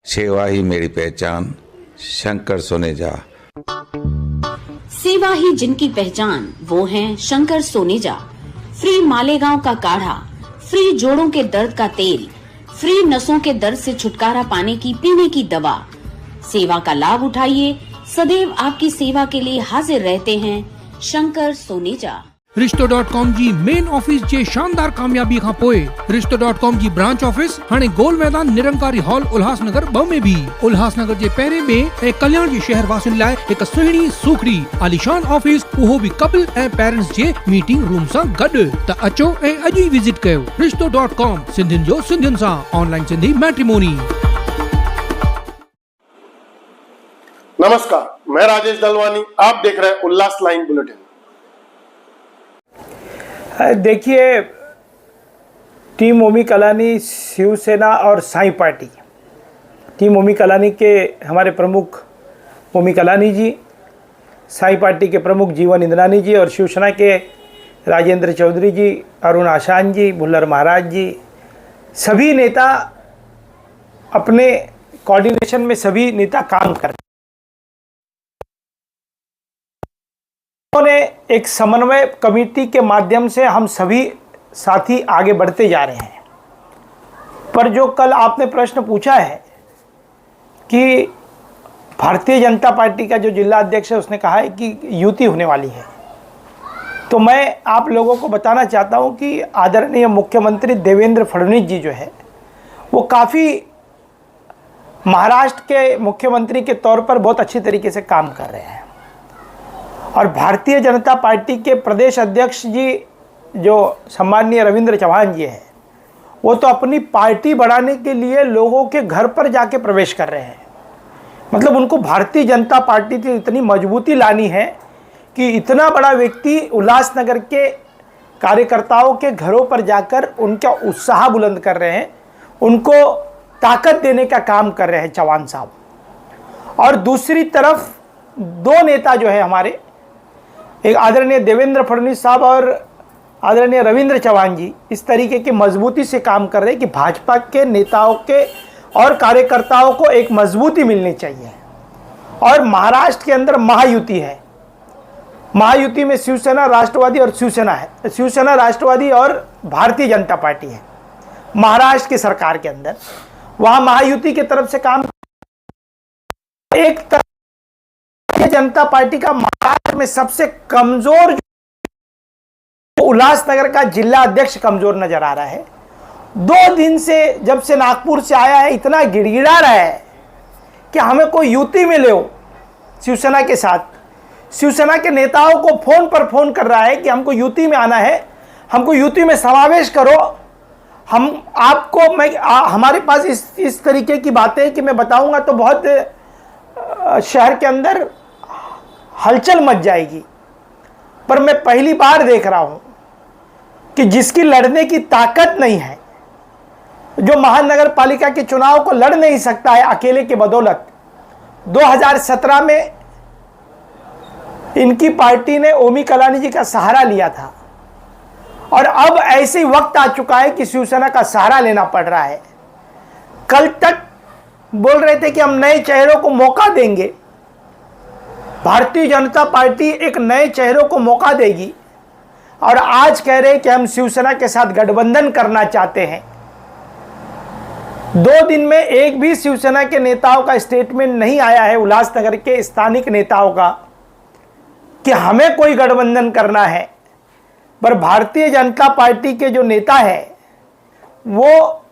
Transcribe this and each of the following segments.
सेवा ही मेरी पहचान, शंकर सोनेजा। सेवा ही जिनकी पहचान, वो हैं शंकर सोनेजा। फ्री मालेगांव का काढ़ा, फ्री जोड़ों के दर्द का तेल, फ्री नसों के दर्द से छुटकारा पाने की पीने की दवा। सेवा का लाभ उठाइए, सदैव आपकी सेवा के लिए हाजिर रहते हैं शंकर सोनेजा। रिश्तो.com जी मेन ऑफिस जे शानदार कामयाबी खां पोइ रिश्तो.com जी ब्रांच ऑफिस हाणे गोल मैदान निरंकारी हॉल उल्हासनगर 2 में भी उल्हासनगर जे पहिरें में ऐं कल्याण जे शहर वासियुनि लाइ हिक सुहिणी सूखड़ी आलीशान ऑफिस, उहो भी कपल ऐं पेरेंट्स जे मीटिंग रूम सां गॾु। त अचो ऐं अॼु ई विजिट कयो रिश्तो.com, सिंधियुनि जो सिंधियुनि सां ऑनलाइन सिंधी मैट्रिमोनी। नमस्कार, मैं राजेश दलवानी, आप देख रहे हैं उल्लास लाइन बुलेटिन। देखिए, टीम ओमी कलानी, शिवसेना और साई पार्टी। टीम ओमी कलानी के हमारे प्रमुख ओमी कलानी जी, साई पार्टी के प्रमुख जीवन इंद्रानी जी और शिवसेना के राजेंद्र चौधरी जी, अरुण आशान जी, भुल्लर महाराज जी, सभी नेता अपने कोऑर्डिनेशन में सभी नेता काम कर रहे हैं। उन्होंने एक समन्वय कमेटी के माध्यम से हम सभी साथी आगे बढ़ते जा रहे हैं। पर जो कल आपने प्रश्न पूछा है कि भारतीय जनता पार्टी का जो जिला अध्यक्ष है उसने कहा है कि युति होने वाली है, तो मैं आप लोगों को बताना चाहता हूं कि आदरणीय मुख्यमंत्री देवेंद्र फडणवीस जी जो है वो काफ़ी महाराष्ट्र के मुख्यमंत्री के तौर पर बहुत अच्छी तरीके से काम कर रहे हैं। और भारतीय जनता पार्टी के प्रदेश अध्यक्ष जी जो सम्माननीय रविंद्र चौहान जी हैं, वो तो अपनी पार्टी बढ़ाने के लिए लोगों के घर पर जाके प्रवेश कर रहे हैं। मतलब उनको भारतीय जनता पार्टी से इतनी मजबूती लानी है कि इतना बड़ा व्यक्ति उल्लासनगर के कार्यकर्ताओं के घरों पर जाकर उनका उत्साह बुलंद कर रहे हैं, उनको ताकत देने का काम कर रहे हैं चौहान साहब। और दूसरी तरफ 2 नेता जो है हमारे, एक आदरणीय देवेंद्र फडणवीस साहब और आदरणीय रविंद्र चौहान जी, इस तरीके की मजबूती से काम कर रहे हैं कि भाजपा के नेताओं के और कार्यकर्ताओं को एक मजबूती मिलनी चाहिए। और महाराष्ट्र के अंदर महायुति है, महायुति में शिवसेना, राष्ट्रवादी और शिवसेना है, शिवसेना, राष्ट्रवादी और भारतीय जनता पार्टी है महाराष्ट्र की सरकार के अंदर। वहाँ महायुति की तरफ से काम, एक तरफ जनता पार्टी का महाराष्ट्र में सबसे कमजोर उल्लासनगर का जिला अध्यक्ष कमजोर नजर आ रहा है। 2 दिन से जब से नागपुर से आया है इतना गिड़गिड़ा रहा है कि हमें कोई युति मिले हो शिवसेना के साथ। शिवसेना के नेताओं को फोन पर फोन कर रहा है कि हमको युति में आना है, हमको युति में समावेश करो। हम आपको हमारे पास इस तरीके की बातें कि मैं बताऊंगा तो बहुत शहर के अंदर हलचल मच जाएगी। पर मैं पहली बार देख रहा हूं कि जिसकी लड़ने की ताकत नहीं है, जो महानगर पालिका के चुनाव को लड़ नहीं सकता है अकेले की बदौलत, 2017 में इनकी पार्टी ने ओमी कलानी जी का सहारा लिया था और अब ऐसे ही वक्त आ चुका है कि शिवसेना का सहारा लेना पड़ रहा है। कल तक बोल रहे थे कि हम नए चेहरों को मौका देंगे, भारतीय जनता पार्टी एक नए चेहरों को मौका देगी, और आज कह रहे हैं कि हम शिवसेना के साथ गठबंधन करना चाहते हैं। 2 दिन में एक भी शिवसेना के नेताओं का स्टेटमेंट नहीं आया है, उल्लासनगर के स्थानिक नेताओं का, कि हमें कोई गठबंधन करना है। पर भारतीय जनता पार्टी के जो नेता है वो,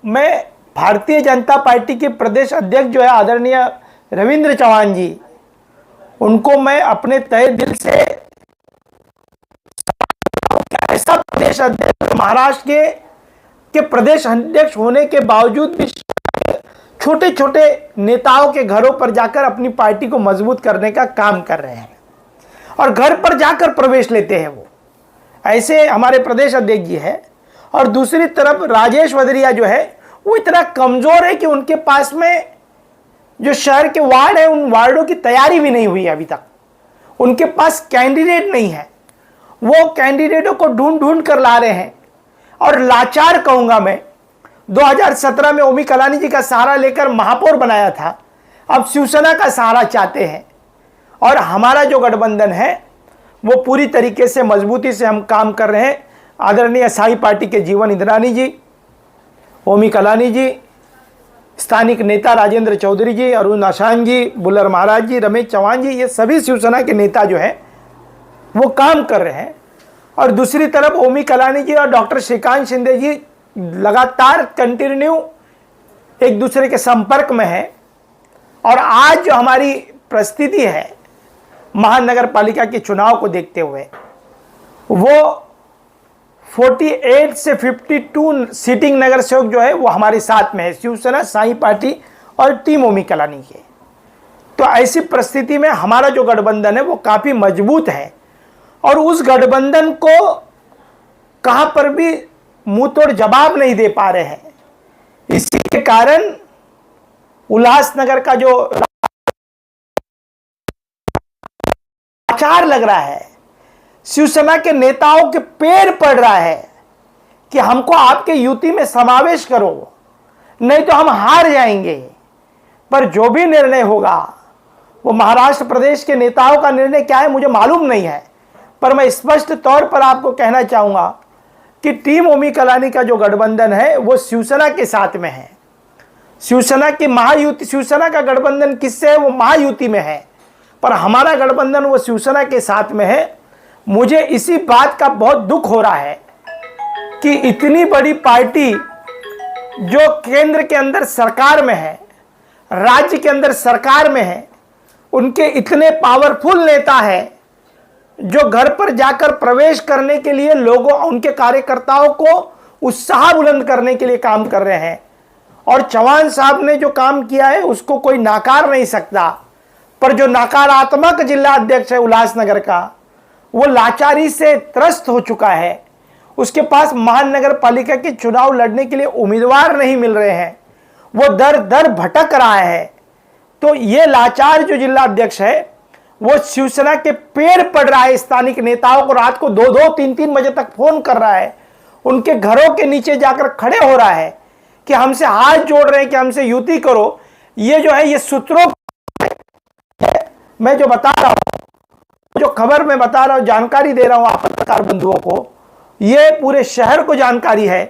मैं भारतीय जनता पार्टी के प्रदेश अध्यक्ष जो है आदरणीय रविंद्र चौहान जी, उनको मैं अपने तहे दिल से ऐसा प्रदेश अध्यक्ष, महाराष्ट्र के प्रदेश अध्यक्ष होने के बावजूद भी छोटे छोटे नेताओं के घरों पर जाकर अपनी पार्टी को मजबूत करने का काम कर रहे हैं और घर पर जाकर प्रवेश लेते हैं। वो ऐसे हमारे प्रदेश अध्यक्ष जी है। और दूसरी तरफ राजेश वदरिया जो है वो इतना कमजोर है कि उनके पास में जो शहर के वार्ड है उन वार्डों की तैयारी भी नहीं हुई अभी तक। उनके पास कैंडिडेट नहीं है, वो कैंडिडेटों को ढूंढ ढूंढ कर ला रहे हैं। और लाचार कहूंगा मैं, 2017 में ओमी कलानी जी का सहारा लेकर महापौर बनाया था, अब शिवसेना का सहारा चाहते हैं। और हमारा जो गठबंधन है वो पूरी तरीके से मजबूती से हम काम कर रहे हैं। आदरणीय साई पार्टी के जीवन इंद्रानी जी, ओमी कलानी जी, स्थानिक नेता राजेंद्र चौधरी जी, अरुण आशान जी, बुल्लर महाराज जी, रमेश चौहान जी, ये सभी शिवसेना के नेता जो हैं वो काम कर रहे हैं। और दूसरी तरफ ओमी कलानी जी और डॉक्टर श्रीकांत शिंदे जी लगातार कंटिन्यू एक दूसरे के संपर्क में है। और आज जो हमारी परिस्थिति है महानगर पालिका के चुनाव को देखते हुए, वो 48 से 52 सीटिंग नगर सेवक जो है वो हमारे साथ में है, शिवसेना, साई पार्टी और टीम ओमी कलानी के। तो ऐसी परिस्थिति में हमारा जो गठबंधन है वो काफ़ी मजबूत है और उस गठबंधन को कहाँ पर भी मुंह तोड़ जवाब नहीं दे पा रहे हैं। इसी के कारण उल्लासनगर का जो लाचार लग रहा है, शिवसेना के नेताओं के पैर पड़ रहा है कि हमको आपके युति में समावेश करो, नहीं तो हम हार जाएंगे। पर जो भी निर्णय होगा वो महाराष्ट्र प्रदेश के नेताओं का निर्णय क्या है मुझे मालूम नहीं है, पर मैं स्पष्ट तौर पर आपको कहना चाहूंगा कि टीम ओमी कलानी का जो गठबंधन है वो शिवसेना के साथ में है। शिवसेना की महायुति, शिवसेना का गठबंधन किससे है? वो महायुति में है, पर हमारा गठबंधन वो शिवसेना के साथ में है। मुझे इसी बात का बहुत दुख हो रहा है कि इतनी बड़ी पार्टी जो केंद्र के अंदर सरकार में है, राज्य के अंदर सरकार में है, उनके इतने पावरफुल नेता है जो घर पर जाकर प्रवेश करने के लिए लोगों, उनके कार्यकर्ताओं को उत्साह बुलंद करने के लिए काम कर रहे हैं। और चौहान साहब ने जो काम किया है उसको कोई नाकार नहीं सकता, पर जो नकारात्मक जिला अध्यक्ष है उल्लासनगर का, वो लाचारी से त्रस्त हो चुका है। उसके पास महानगर पालिका के चुनाव लड़ने के लिए उम्मीदवार नहीं मिल रहे हैं, वो दर दर भटक रहा है। तो ये लाचार जो जिला अध्यक्ष है वो शिवसेना के पैर पड़ रहा है। स्थानिक नेताओं को रात को 2-2, 3-3 बजे तक फोन कर रहा है, उनके घरों के नीचे जाकर खड़े हो रहा है कि हमसे हाथ जोड़ रहे हैं कि हमसे युति करो। ये जो है ये सूत्रों मैं जो बता रहा हूं, जो खबर मैं बता रहा हूं, जानकारी दे रहा हूं आप पत्रकार बंधुओं को, ये पूरे शहर को जानकारी है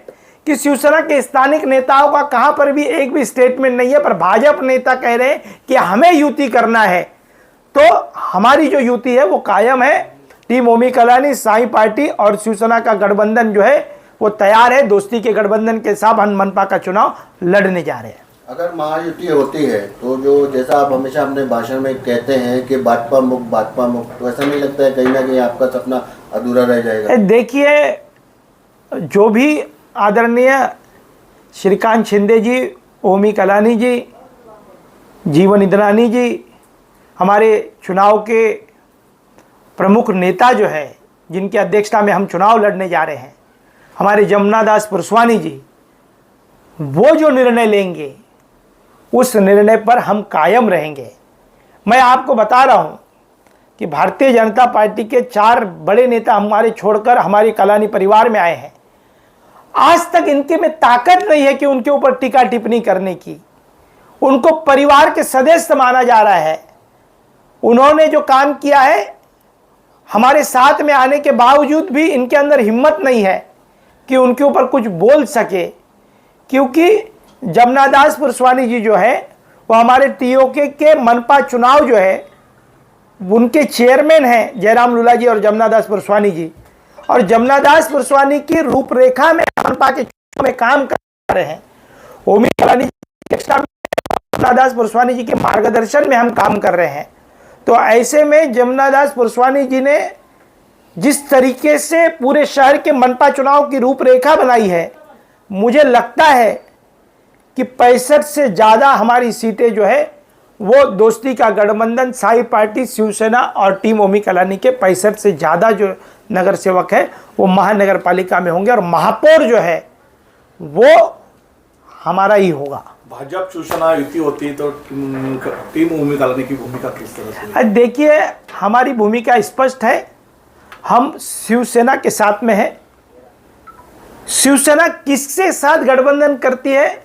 कि शिवसेना के स्थानिक नेताओं का कहां पर भी एक भी स्टेटमेंट नहीं है, पर भाजपा नेता कह रहे हैं कि हमें युति करना है। तो हमारी जो युति है वो कायम है। टीम ओमी कलानी, साई पार्टी और शिवसेना का गठबंधन जो है वो तैयार है। दोस्ती के गठबंधन के साथ हम मनपा का चुनाव लड़ने जा रहे हैं। अगर महायुति होती है तो जो जैसा आप हमेशा अपने भाषण में कहते हैं कि भाजपा मुक्त, तो ऐसा नहीं लगता है कहीं ना कहीं आपका सपना अधूरा रह जाएगा? देखिए, जो भी आदरणीय श्रीकांत शिंदे जी, ओमी कलानी जी, जीवन इंद्रानी जी, हमारे चुनाव के प्रमुख नेता जो है जिनकी अध्यक्षता में हम चुनाव लड़ने जा रहे हैं, हमारे जमुना दास पुरस्वानी जी, वो जो निर्णय लेंगे उस निर्णय पर हम कायम रहेंगे। मैं आपको बता रहा हूं कि भारतीय जनता पार्टी के 4 बड़े नेता हमारे छोड़कर हमारे कलानी परिवार में आए हैं। आज तक इनके में ताकत नहीं है कि उनके ऊपर टीका टिप्पणी करने की। उनको परिवार के सदस्य माना जा रहा है। उन्होंने जो काम किया है, हमारे साथ में आने के बावजूद भी इनके अंदर हिम्मत नहीं है कि उनके ऊपर कुछ बोल सके, क्योंकि जमुना दास पुरस्वानी जी जो है वो हमारे टीओके के मनपा चुनाव जो है उनके चेयरमैन हैं, जयराम लूला जी और जमुना दास पुरस्वानी जी। और जमुना दास पुरस्वानी की रूपरेखा में मनपा के चुनाव में काम कर रहे हैं। ओमी कलानी जी जमुना दास पुरस्वानी जी के मार्गदर्शन में हम काम कर रहे हैं। तो ऐसे में जमुना दास पुरस्वानी जी ने जिस तरीके से पूरे शहर के मनपा चुनाव की रूपरेखा बनाई है, मुझे लगता है कि 65 से ज़्यादा हमारी सीटें जो है वो दोस्ती का गठबंधन, साई पार्टी, शिवसेना और टीम ओमी कलानी के 65 से ज़्यादा जो नगर सेवक है वो महानगर पालिका में होंगे और महापौर जो है वो हमारा ही होगा। भाजपा शिवसेना युति होती तो टीम ओमी कलानी की भूमिका किस तरह से? देखिए, हमारी भूमिका स्पष्ट है। हम शिवसेना के साथ में हैं शिवसेना किसके साथ गठबंधन करती है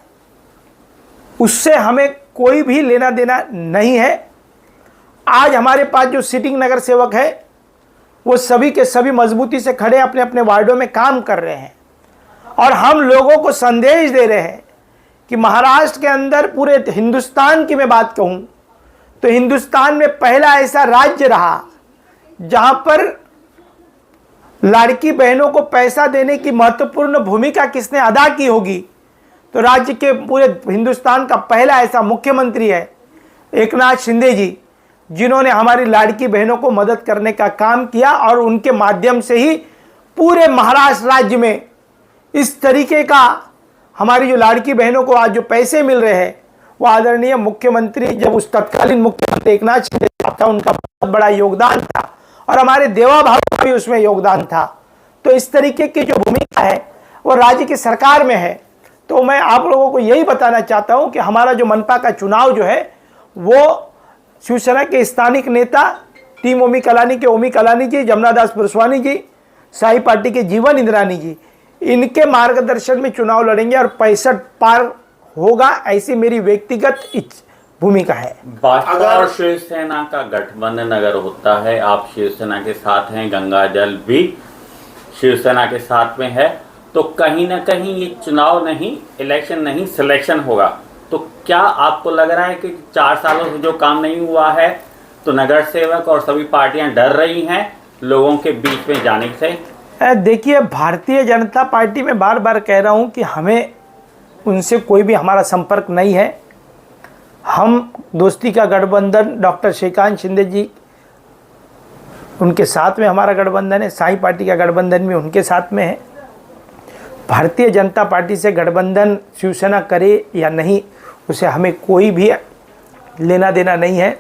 उससे हमें कोई भी लेना देना नहीं है। आज हमारे पास जो सिटिंग नगर सेवक है वो सभी के सभी मजबूती से खड़े अपने अपने वार्डों में काम कर रहे हैं और हम लोगों को संदेश दे रहे हैं कि महाराष्ट्र के अंदर, पूरे हिंदुस्तान की मैं बात कहूं तो हिंदुस्तान में पहला ऐसा राज्य रहा जहां पर लड़की बहनों को पैसा देने की महत्वपूर्ण भूमिका किसने अदा की होगी तो राज्य के पूरे हिंदुस्तान का पहला ऐसा मुख्यमंत्री है एकनाथ शिंदे जी, जिन्होंने हमारी लाड़की बहनों को मदद करने का काम किया और उनके माध्यम से ही पूरे महाराष्ट्र राज्य में इस तरीके का हमारी जो लाड़की बहनों को आज जो पैसे मिल रहे हैं वो आदरणीय मुख्यमंत्री, जब उस तत्कालीन मुख्यमंत्री एकनाथ शिंदे था, उनका बहुत बड़ा योगदान था और हमारे देवा भाव का भी उसमें योगदान था। तो इस तरीके की जो भूमिका है वो राज्य की सरकार में है। तो मैं आप लोगों को यही बताना चाहता हूं कि हमारा जो मनपा का चुनाव जो है वो शिवसेना के स्थानिक नेता टीम ओमी कलानी के ओमी कलानी जी, जमुनादास पुरस्वानी जी, साई पार्टी के जीवन इंद्रानी जी, इनके मार्गदर्शन में चुनाव लड़ेंगे और 65 पार होगा, ऐसी मेरी व्यक्तिगत भूमिका है। भाजपा और शिवसेना का गठबंधन अगर होता है, आप शिवसेना के साथ हैं, गंगा जल भी शिवसेना के साथ में है, तो कहीं ना कहीं ये चुनाव नहीं, इलेक्शन नहीं, सिलेक्शन होगा। तो क्या आपको लग रहा है कि 4 सालों से जो काम नहीं हुआ है तो नगर सेवक और सभी पार्टियां डर रही हैं लोगों के बीच में जाने से? देखिए, भारतीय जनता पार्टी में बार बार कह रहा हूं कि हमें उनसे कोई भी हमारा संपर्क नहीं है। हम दोस्ती का गठबंधन डॉक्टर श्रीकांत शिंदे जी, उनके साथ में हमारा गठबंधन है, साई पार्टी का गठबंधन भी उनके साथ में है। भारतीय जनता पार्टी से गठबंधन शिवसेना करे या नहीं, उसे हमें कोई भी लेना देना नहीं है।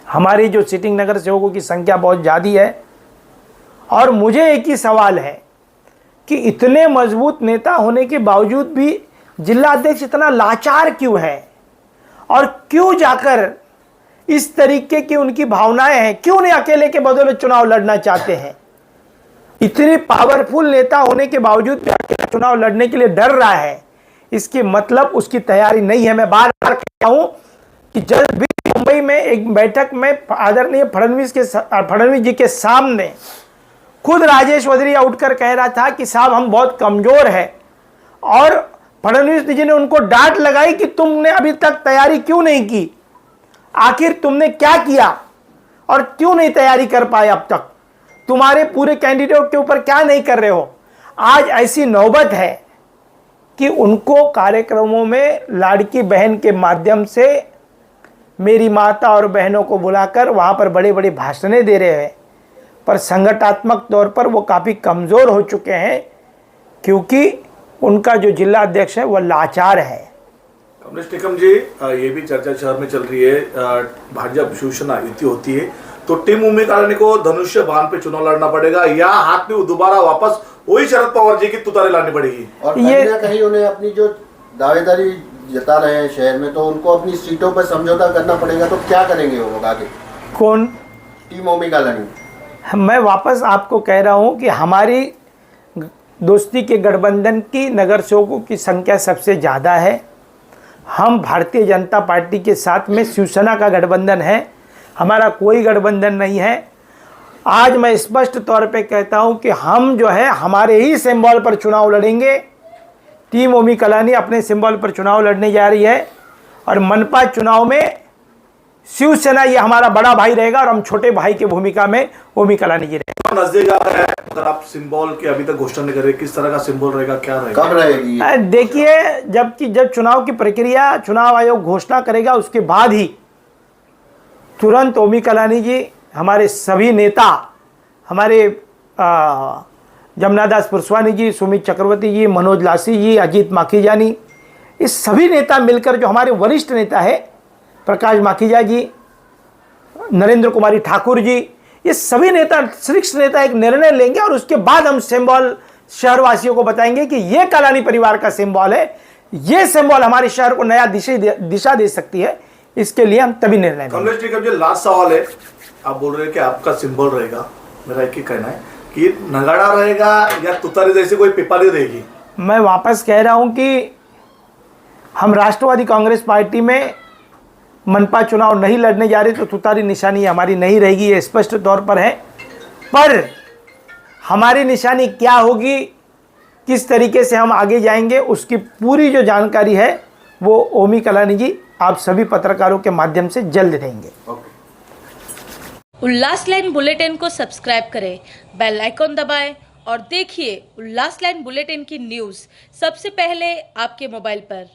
हमारी जो सिटिंग नगर सेवकों की संख्या बहुत ज़्यादा है और मुझे एक ही सवाल है कि इतने मजबूत नेता होने के बावजूद भी जिला अध्यक्ष इतना लाचार क्यों है और क्यों जाकर इस तरीके की उनकी भावनाएं हैं, क्यों नहीं अकेले के बदौलत चुनाव लड़ना चाहते हैं। इतने पावरफुल नेता होने के बावजूद भी अकेला चुनाव लड़ने के लिए डर रहा है, इसकी मतलब उसकी तैयारी नहीं है। मैं बार बार कहता हूं कि जब भी मुंबई में एक बैठक में आदरणीय फडणवीस जी के सामने खुद राजेश वदरिया उठकर कह रहा था कि साहब हम बहुत कमजोर है, और फडणवीस जी ने उनको डांट लगाई कि तुमने अभी तक तैयारी क्यों नहीं की, आखिर तुमने क्या किया और क्यों नहीं तैयारी कर पाए, अब तक तुम्हारे पूरे कैंडिडेट के ऊपर क्या नहीं कर रहे हो। आज ऐसी नौबत है कि उनको कार्यक्रमों में लाड़की बहन के माध्यम से मेरी माता और बहनों को बुलाकर वहाँ पर बड़े बड़े भाषणें दे रहे हैं, पर संगठनात्मक तौर पर वो काफ़ी कमज़ोर हो चुके हैं क्योंकि उनका जो जिला अध्यक्ष है वह लाचार है। कमलेश निकम जी, ये भी चर्चा शहर में चल रही है, भाजपा शिवसेना युति होती है तो टीम ओमी कलानी को धनुष्य बाण पे चुनाव लड़ना पड़ेगा या हाथ में दोबारा वापस वही शरद पवार जी की तुतारी लानी पड़ेगी? और कहीं ना कहीं उन्हें अपनी जो दावेदारी जता रहे हैं शहर में, तो उनको अपनी सीटों पर समझौता करना पड़ेगा। तो क्या करेंगे वो लोग आगे? कौन? टीम ओमी कलानी। मैं वापस आपको कह रहा हूं कि हमारी दोस्ती के गठबंधन की नगर सेवकों की संख्या सबसे ज़्यादा है। हम भारतीय जनता पार्टी के साथ में शिवसेना का गठबंधन है, हमारा कोई गठबंधन नहीं है। आज मैं स्पष्ट तौर पे कहता हूं कि हम जो है हमारे ही सिंबल पर चुनाव लड़ेंगे। टीम ओमी कलानी अपने सिंबल पर चुनाव लड़ने जा रही है और मनपा चुनाव में शिवसेना ये हमारा बड़ा भाई रहेगा और हम छोटे भाई की भूमिका में ओमी कलानी जी रहेगा। नजदीक आ रहा है, अगर आप सिंबल की अभी तक घोषणा नहीं कर रहे, किस तरह का सिंबल रहेगा, क्या रहेगा, कब रहेगी? देखिए, जब चुनाव की प्रक्रिया चुनाव आयोग घोषणा करेगा उसके बाद ही तुरंत ओमी कलानी जी, हमारे सभी नेता, हमारे जमुनादास पुरस्वानी जी, सुमित चक्रवर्ती जी, मनोज लासी जी, अजीत माखीजानी, इस सभी नेता मिलकर, जो हमारे वरिष्ठ नेता है प्रकाश माखीजा जी, नरेंद्र कुमारी ठाकुर जी, ये सभी नेता, शीर्ष नेता एक निर्णय लेंगे और उसके बाद हम सिंबल शहरवासियों को बताएंगे कि ये कलानी परिवार का सिंबल है, ये सिंबल हमारे शहर को नया दिशा दे सकती है। इसके लिए हम तभी निर्णय लेंगे। कमलेश निकम जी, लास्ट सवाल है, आप बोल रहे हैं कि आपका सिंबल रहेगा, मेरा एक ही कहना है कि नगाड़ा रहेगा या तुतारी जैसी कोई पिपारी रहेगी? मैं वापस कह रहा हूं कि हम राष्ट्रवादी कांग्रेस पार्टी में मनपा चुनाव नहीं लड़ने जा रहे, तो तुतारी निशानी हमारी नहीं रहेगी, ये स्पष्ट तौर पर है। पर हमारी निशानी क्या होगी, किस तरीके से हम आगे जाएंगे, उसकी पूरी जो जानकारी है वो ओमी कलानी जी आप सभी पत्रकारों के माध्यम से जल्द देंगे। उल्लास लाइन बुलेटिन को सब्सक्राइब करें, बेल आइकॉन दबाएं और देखिए उल्लास लाइन बुलेटिन की न्यूज़ सबसे पहले आपके मोबाइल पर।